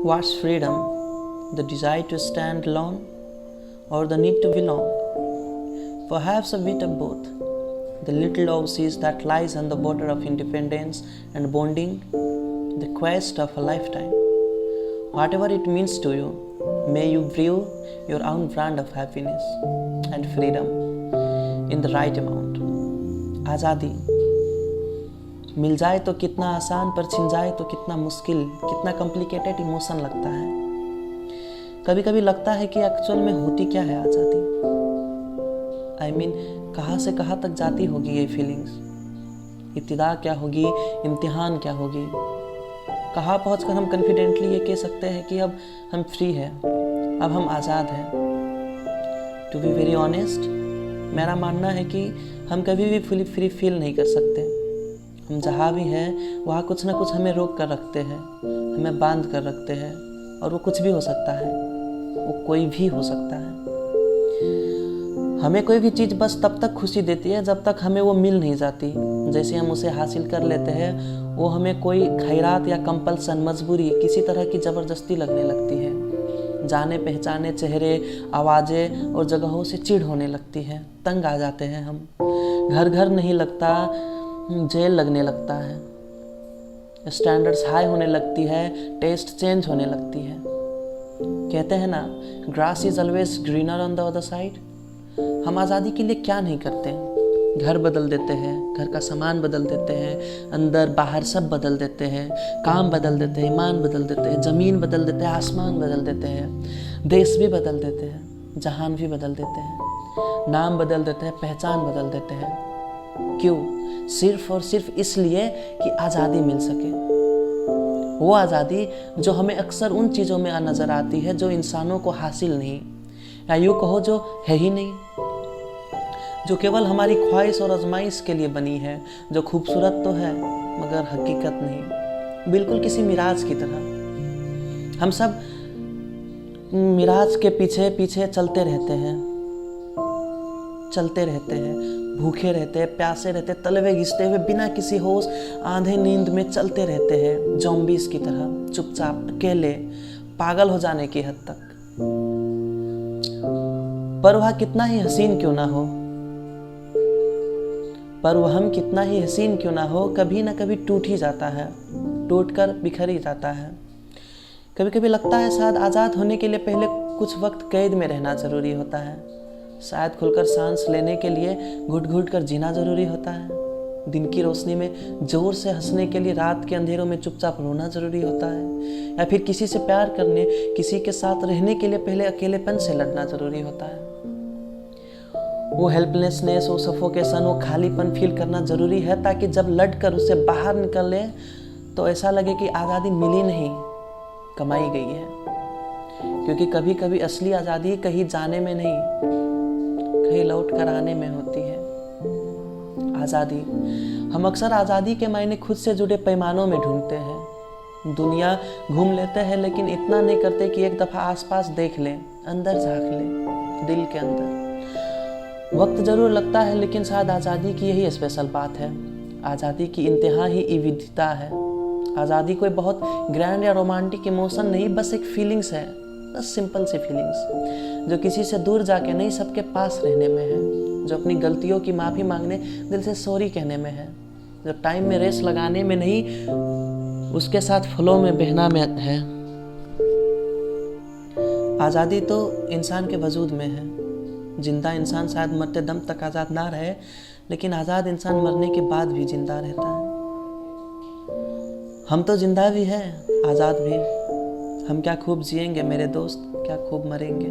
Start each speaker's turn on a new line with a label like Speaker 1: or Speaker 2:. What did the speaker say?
Speaker 1: What's freedom? The desire to stand alone or the need to belong? Perhaps a bit of both. The little oasis that lies on the border of independence and bonding, the quest of a lifetime. Whatever it means to you, may you brew your own brand of happiness and freedom in the right amount. आज़ादी मिल जाए तो कितना आसान, पर छिन जाए तो कितना मुश्किल, कितना कॉम्प्लिकेटेड इमोशन लगता है। कभी कभी लगता है कि एक्चुअल में होती क्या है आज़ादी। कहाँ से कहाँ तक जाती होगी ये फीलिंग्स। इब्तिदा क्या होगी, इम्तिहान क्या होगी। कहाँ पहुँचकर हम कॉन्फिडेंटली ये कह सकते हैं कि अब हम फ्री हैं, अब हम आज़ाद हैं। टू बी वेरी ऑनेस्ट, मेरा मानना है कि हम कभी भी फुली फ्री फील नहीं कर सकते। हम जहाँ भी हैं वहाँ कुछ ना कुछ हमें रोक कर रखते हैं, हमें बांध कर रखते हैं। और वो कुछ भी हो सकता है, वो कोई भी हो सकता है। हमें कोई भी चीज़ बस तब तक खुशी देती है जब तक हमें वो मिल नहीं जाती। जैसे हम उसे हासिल कर लेते हैं, वो हमें कोई खैरात या कंपल्सन, मजबूरी, किसी तरह की ज़बरदस्ती लगने लगती है। जाने पहचाने चेहरे, आवाज़ें और जगहों से चिढ़ होने लगती है। तंग आ जाते हैं हम। घर घर नहीं लगता, जेल लगने लगता है। स्टैंडर्ड्स हाई होने लगती है, टेस्ट चेंज होने लगती है। कहते हैं ना, grass is always greener on the other side. हम आज़ादी के लिए क्या नहीं करते। घर बदल देते हैं, घर का सामान बदल देते हैं, अंदर बाहर सब बदल देते हैं, काम बदल देते हैं, ईमान बदल देते हैं, ज़मीन बदल देते हैं, आसमान बदल देते हैं, देश भी बदल देते हैं, जहान भी बदल देते हैं, नाम बदल देते हैं, पहचान बदल देते हैं। क्यों? सिर्फ और सिर्फ इसलिए कि आज़ादी मिल सके। वो आज़ादी जो हमें अक्सर उन चीज़ों में नज़र आती है जो इंसानों को हासिल नहीं, या यूँ कहो जो है ही नहीं, जो केवल हमारी ख्वाहिश और आजमाइश के लिए बनी है, जो खूबसूरत तो है मगर हकीकत नहीं, बिल्कुल किसी मिराज की तरह। हम सब मिराज के पीछे पीछे चलते रहते हैं, भूखे रहते हैं, प्यासे रहते हैं, तलवे घिसते हुए बिना किसी होश आंधे नींद में चलते रहते हैं, ज़ॉम्बीज़ की तरह, चुपचाप, अकेले, पागल हो जाने की हद तक। पर वह कितना ही हसीन क्यों ना हो, पर वह हम कितना ही हसीन क्यों ना हो, कभी ना कभी टूट ही जाता है, टूटकर बिखर ही जाता है। कभी कभी लगता है शायद आज़ाद होने के लिए पहले कुछ वक्त कैद में रहना ज़रूरी होता है। शायद खुलकर सांस लेने के लिए घुट घुट कर जीना ज़रूरी होता है। दिन की रोशनी में ज़ोर से हंसने के लिए रात के अंधेरों में चुपचाप रोना ज़रूरी होता है। या फिर किसी से प्यार करने, किसी के साथ रहने के लिए पहले अकेलेपन से लड़ना ज़रूरी होता है। वो हेल्पलेसनेस, वो सफोकेशन, वो खालीपन फील करना ज़रूरी है, ताकि जब लड़कर उससे बाहर निकले तो ऐसा लगे कि आज़ादी मिली नहीं, कमाई गई है। क्योंकि कभी कभी असली आज़ादी कहीं जाने में नहीं, कहीं लौट कर आने में होती है। आज़ादी, हम अक्सर आज़ादी के मायने खुद से जुड़े पैमानों में ढूंढते हैं। दुनिया घूम लेते हैं, लेकिन इतना नहीं करते कि एक दफ़ा आसपास देख लें, अंदर झांक लें, दिल के अंदर। वक्त ज़रूर लगता है, लेकिन शायद आज़ादी की यही स्पेशल बात है। आज़ादी की इंतहा ही विविधता है। आज़ादी कोई बहुत ग्रैंड या रोमांटिक इमोशन नहीं, बस एक फीलिंग्स है, बस सिंपल सी फीलिंग्स, जो किसी से दूर जाके नहीं, सबके पास रहने में है, जो अपनी गलतियों की माफ़ी मांगने, दिल से सॉरी कहने में है, जो टाइम में रेस लगाने में नहीं, उसके साथ फ्लो में बहना में है। आज़ादी तो इंसान के वजूद में है। जिंदा इंसान शायद मरते दम तक आज़ाद ना रहे, लेकिन आज़ाद इंसान मरने के बाद भी जिंदा रहता है। हम तो जिंदा भी हैं, आज़ाद भी। हम क्या खूब जिएंगे मेरे दोस्त, क्या खूब मरेंगे।